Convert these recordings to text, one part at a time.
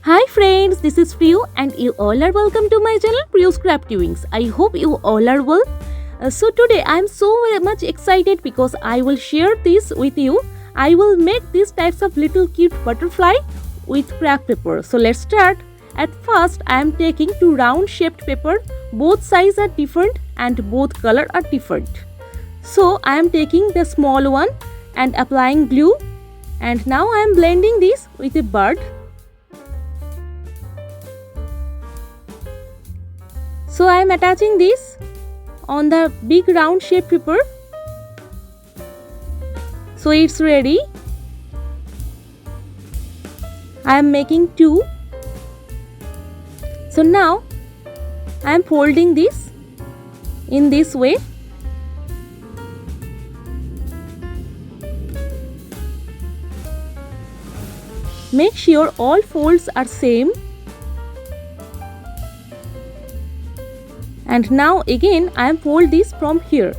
Hi friends, this is Priyu and you all are welcome to my channel Priyu's Craft Doings. I hope you all are well. So today I am so very much excited because I will share this with you. I will make these types of little cute butterfly with craft paper. So let's start. At first I am taking two round shaped paper. Both size are different and both color are different. So I am taking the small one and applying glue, and now I am blending this with a bird. So I am attaching this on the big round shape paper. So it's ready. I am making two. So now I am folding this in this way. Make sure all folds are same. And now again I am fold this from here.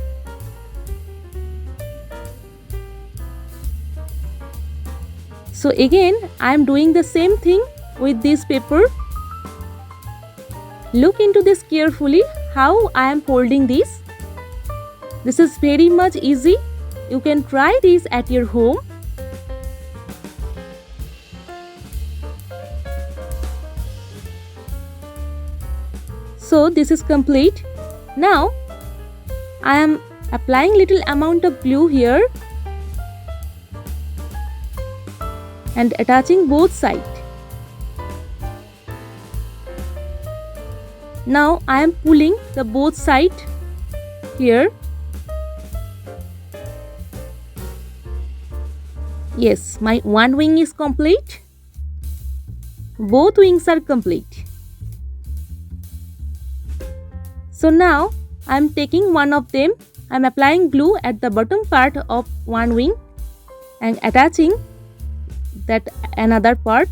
So again I am doing the same thing with this paper. Look into this carefully how I am folding this. This is very much easy. You can try this at your home. So this is complete. Now I am applying little amount of glue here and attaching both sides. Now I am pulling the both side here. Yes, my one wing is complete. Both wings are complete. So now I am taking one of them. I am applying glue at the bottom part of one wing and attaching that another part.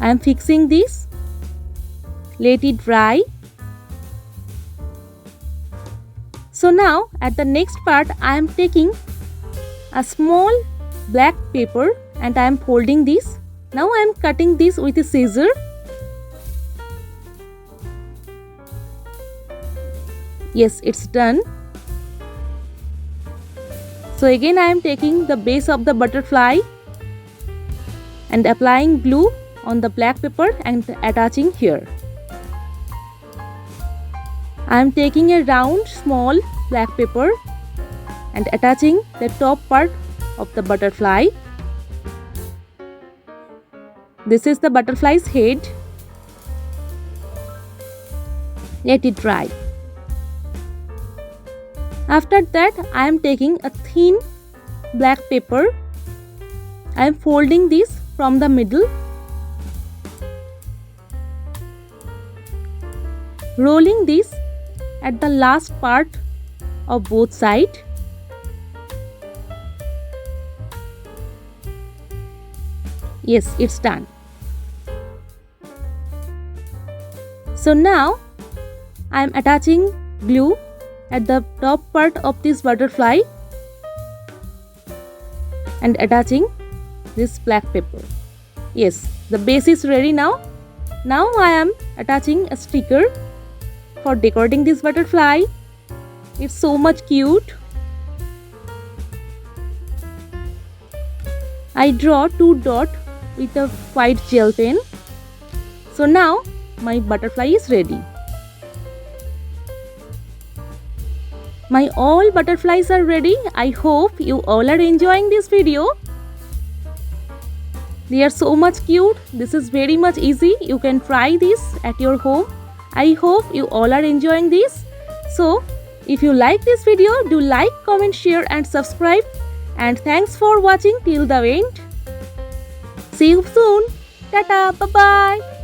I am fixing this. Let it dry. So now at the next part I am taking a small black paper and I am folding this. Now I am cutting this with a scissor. Yes, it's done. So again I am taking the base of the butterfly and applying glue on the black paper and attaching here. I am taking a round small black paper and attaching the top part of the butterfly. This is the butterfly's head. Let it dry. After that I am taking a thin black paper. I am folding this from the middle, rolling this at the last part of both sides. Yes, it's done. So now I am attaching glue at the top part of this butterfly and attaching this black paper. Yes, the base is ready now. Now I am attaching a sticker for decorating this butterfly. It's so much cute. I draw two dots with a white gel pen. So now my butterfly is ready. My all butterflies are ready. I hope you all are enjoying this video. They are so much cute. This is very much easy. You can try this at your home. I hope you all are enjoying this. So if you like this video, do like, comment, share and subscribe. And thanks for watching till the end. See you soon. Tata, bye bye.